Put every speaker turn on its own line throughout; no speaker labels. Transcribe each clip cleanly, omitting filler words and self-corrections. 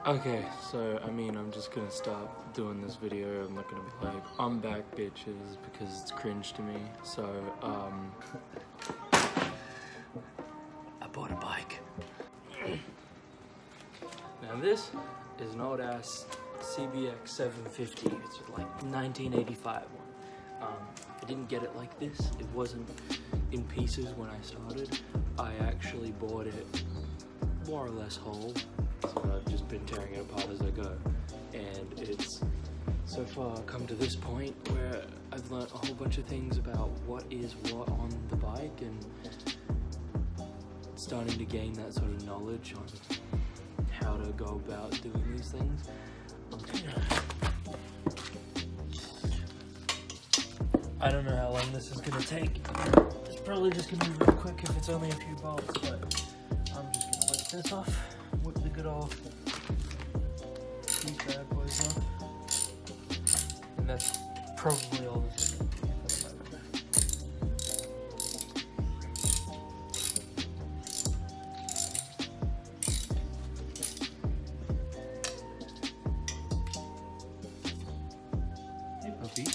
Okay, so I mean, I'm just gonna stop doing this video. I'm not gonna be like, I'm back, bitches, because it's cringe to me. So, I bought a bike. Now this is an old ass CBX 750. It's like 1985 one. I didn't get it like this. It wasn't in pieces when I started. I actually bought it more or less whole. So I've just been tearing it apart as I go. And it's so far come to this point where I've learned a whole bunch of things about what is what on the bike and starting to gain that sort of knowledge on how to go about doing these things. I don't know how long this is gonna take. It's probably just gonna be real quick if it's only a few bolts, but I'm just gonna whip this off. Whip the good old these bad boys off. And that's probably all this is gonna be for the moment. Hey puppy.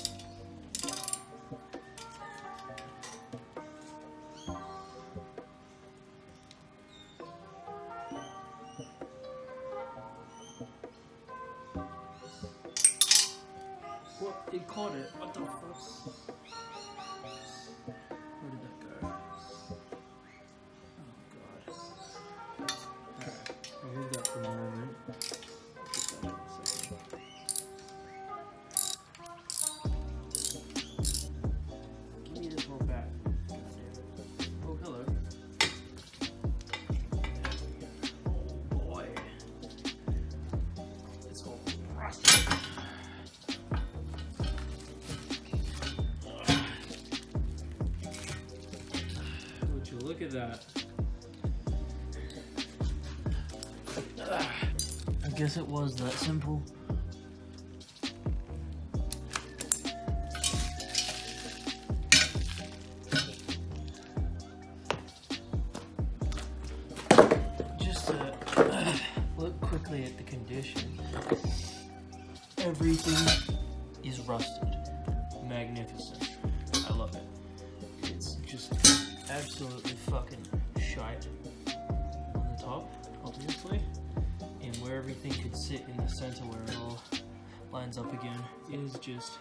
What? It caught it. What the fuck? Where did that go? Oh god. Alright, I'll leave that for a moment. Put that in a second. Give me this whole back. God damn it. Oh, hello. Oh boy. It's all rusty. Look at that. I guess it was that simple. Just to look quickly at the condition. Everything is rusted. Magnificent. I love it. It's just absolutely fucking shite on the top, obviously, and where everything could sit in the center where it all lines up again is just,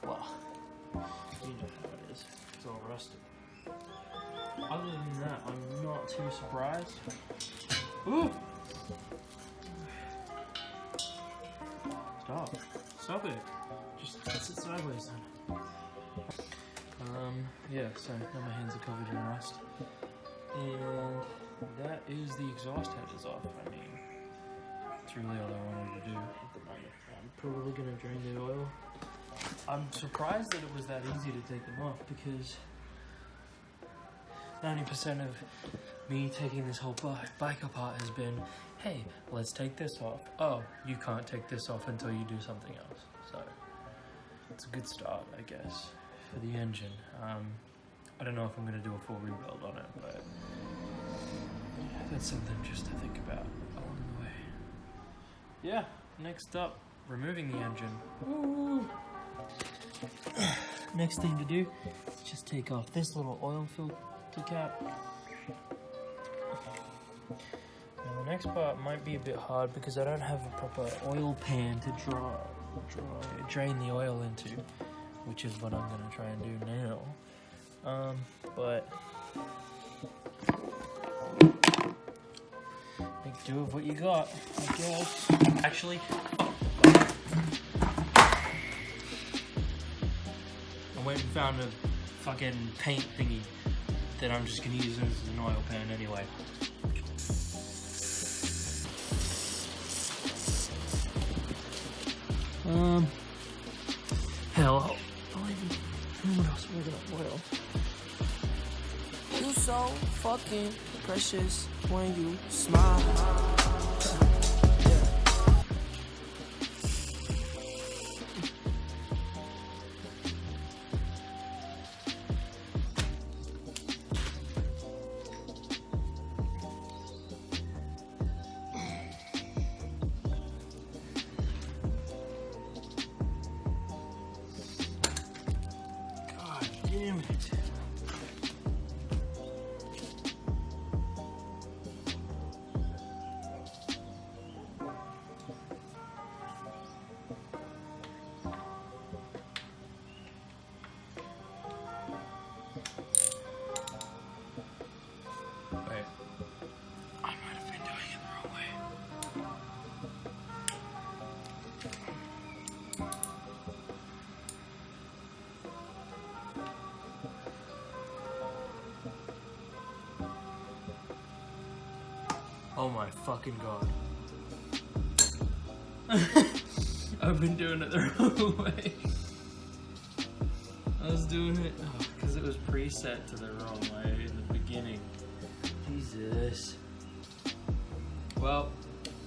well, you know how it is. It's all rusted. Other than that, I'm not too surprised. Ooh! Stop it. Just sit sideways then. Yeah, so now my hands are covered in rust. And that is the exhaust head is off. I mean, it's really all I wanted to do at the moment. I'm probably going to drain the oil. I'm surprised that it was that easy to take them off because 90% of me taking this whole bike apart has been, hey, let's take this off. Oh, you can't take this off until you do something else. So it's a good start, I guess. For the engine. I don't know if I'm going to do a full rebuild on it, but that's something just to think about along the way. Yeah, next up, removing the engine. Woo! Next thing to do is just take off this little oil filter cap. Now the next part might be a bit hard because I don't have a proper oil pan to drain the oil into, which is what I'm going to try and do now. But make do of what you got, I guess. Actually, I went and found a fucking paint thingy that I'm just going to use as an oil pan anyway. Hell, I'll even, what else we're gonna oil?
You so fucking precious when you smile.
Damn it. Wait. I might have been doing it the wrong way. Oh my fucking god. I've been doing it the wrong way. I was doing it because it was preset to the wrong way in the beginning. Jesus. Well,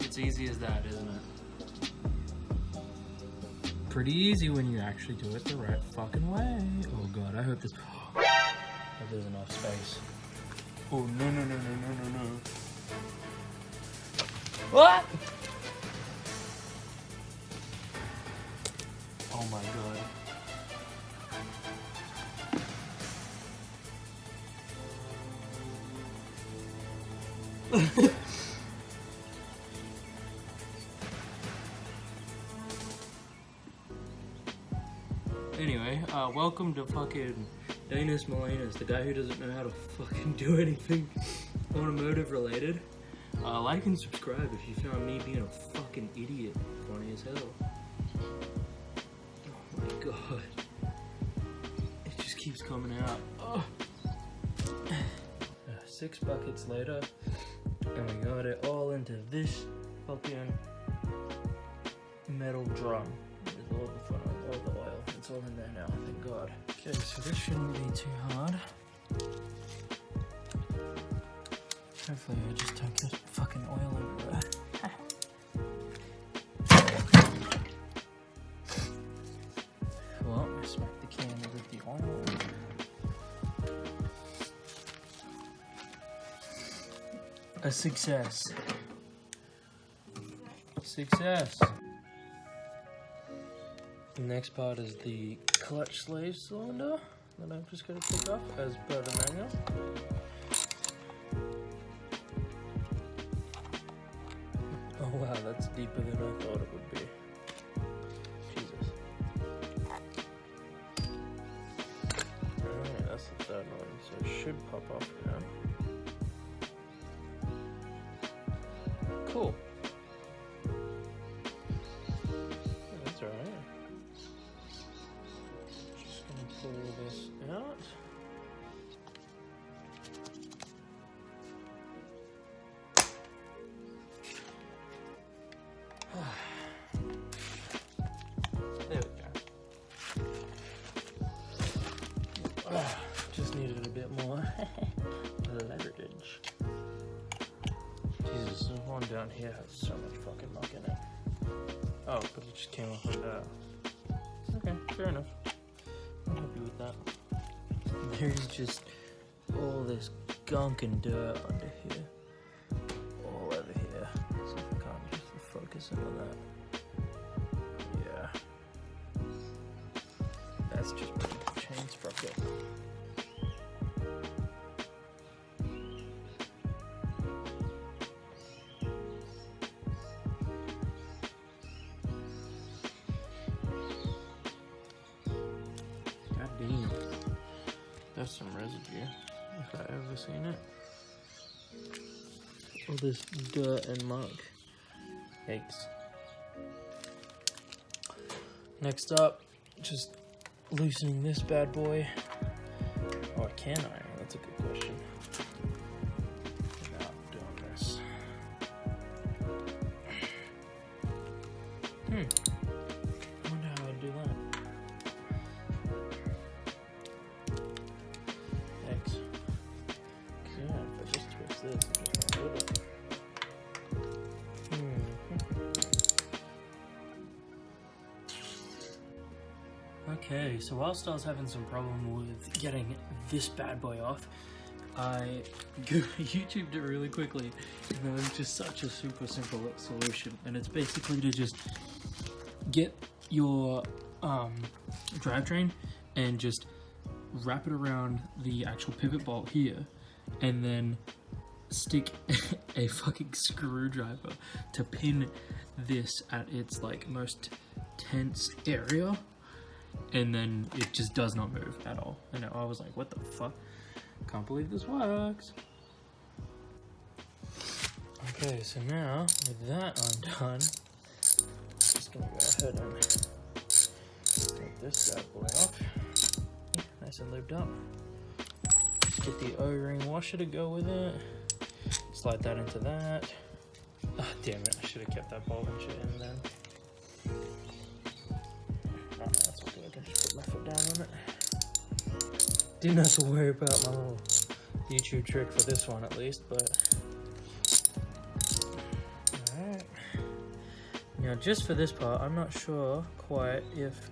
it's easy as that, isn't it? Pretty easy when you actually do it the right fucking way. Oh god, I hope this. I hope there's enough space. Oh no no no no no no no. What? Oh my god. Anyway, welcome to fucking Danis Molinas, the guy who doesn't know how to fucking do anything automotive related. Like and subscribe if you found me being a fucking idiot funny as hell. Oh my god. It just keeps coming out. Oh. 6 buckets later, and we got it all into this fucking metal drum with all the fun, all the oil. It's all in there now, thank god. Okay, so this shouldn't be too hard. Hopefully I just don't get fucking oil everywhere. Well, I smacked the can with the oil. A success. Success. The next part is the clutch sleeve cylinder that I'm just going to pick up as per the manual. Oh wow, that's deeper than I thought it would be. Jesus. Alright, that's the third one, so it should pop off now. Cool. That's alright. Just gonna pull this out. There we go. Just needed a bit more leverage. Jesus, this one down here has so much fucking muck in it. Oh, but it just came off like that. Okay, fair enough. I'm happy with that. There's just all this gunk and dirt under here. All over here. So if I can't just focus in on that. Yeah. That's just my chain sprocket. God damn. That's some residue, if I ever seen it. All this dirt and muck. Yikes. Next up, just loosening this bad boy. Or can I? That's a good question. Without doing this. I wonder how I'd do that. Thanks. Yeah, if I just twist this, it just won't do it. Okay, so whilst I was having some problem with getting this bad boy off, I YouTubed it really quickly, and it was just such a super simple solution. And it's basically to just get your drivetrain and just wrap it around the actual pivot bolt here, and then stick a fucking screwdriver to pin this at its like most tense area, and then it just does not move at all. And I was like, what the fuck? Can't believe this works. Okay, so now with that undone, I'm just gonna go ahead and take this bad boy off. Nice and lubed up. Just get the O-ring washer to go with it. Slide that into that. Oh, damn it, I should have kept that bulb and shit in then. Oh, no, that's all good. I can just put my foot down on it. Didn't have to worry about my little YouTube trick for this one at least, but... Alright. Now, just for this part, I'm not sure quite if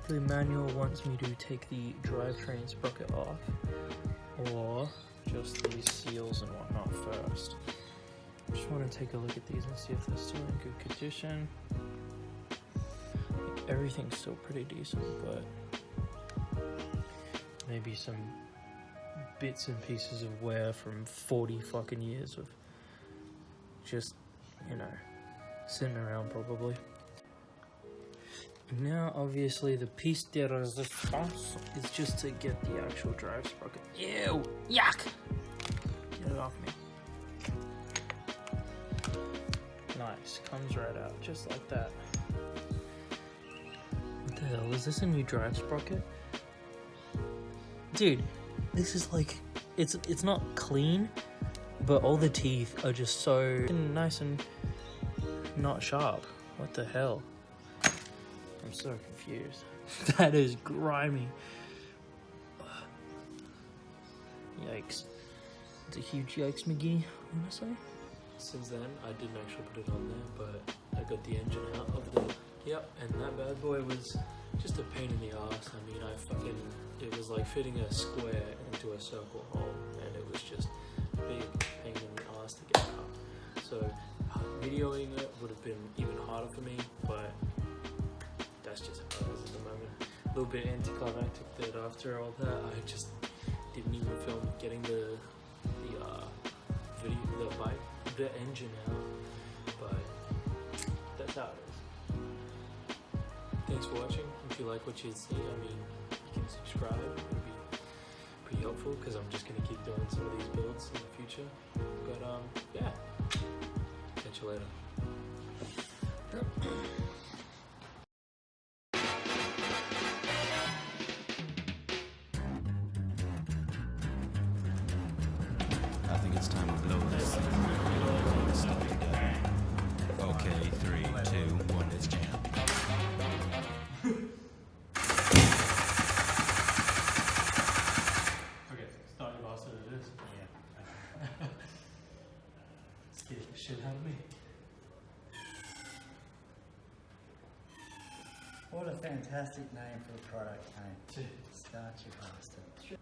the manual wants me to take the drivetrain sprocket off, or just these seals and whatnot first. Just want to take a look at these and see if they're still in good condition. Everything's still pretty decent, but maybe some bits and pieces of wear from 40 fucking years of just, you know, sitting around probably. Now, obviously, the piece de resistance is just to get the actual drive sprocket. Ew! Yuck! Get it off me. Nice. Comes right out, just like that. What the hell? Is this a new drive sprocket? Dude, this is like... It's not clean, but all the teeth are just so nice and not sharp. What the hell? I'm so confused. That is grimy. Yikes. It's a huge yikes, McGee, honestly. Since then, I didn't actually put it on there, but I got the engine out of the... Yep, and that bad boy was just a pain in the ass. I mean, it was like fitting a square into a circle hole, and it was just a big pain in the ass to get out. So, videoing it would have been even harder for me, but that's just how it is at the moment. A little bit anticlimactic that after all that, I just didn't even film getting the engine out, but that's how it is. Thanks for watching. If you like what you see, I mean, you can subscribe. It would be pretty helpful because I'm just gonna keep doing some of these builds in the future. But yeah, catch you later.
I think it's time to blow this thing. Stuff together. Okay, 3, 2, 1, let's jam.
Okay, start your boss it is. Yeah. Scared the shit out of me.
What a fantastic name for a product, Kane. Start your bastard.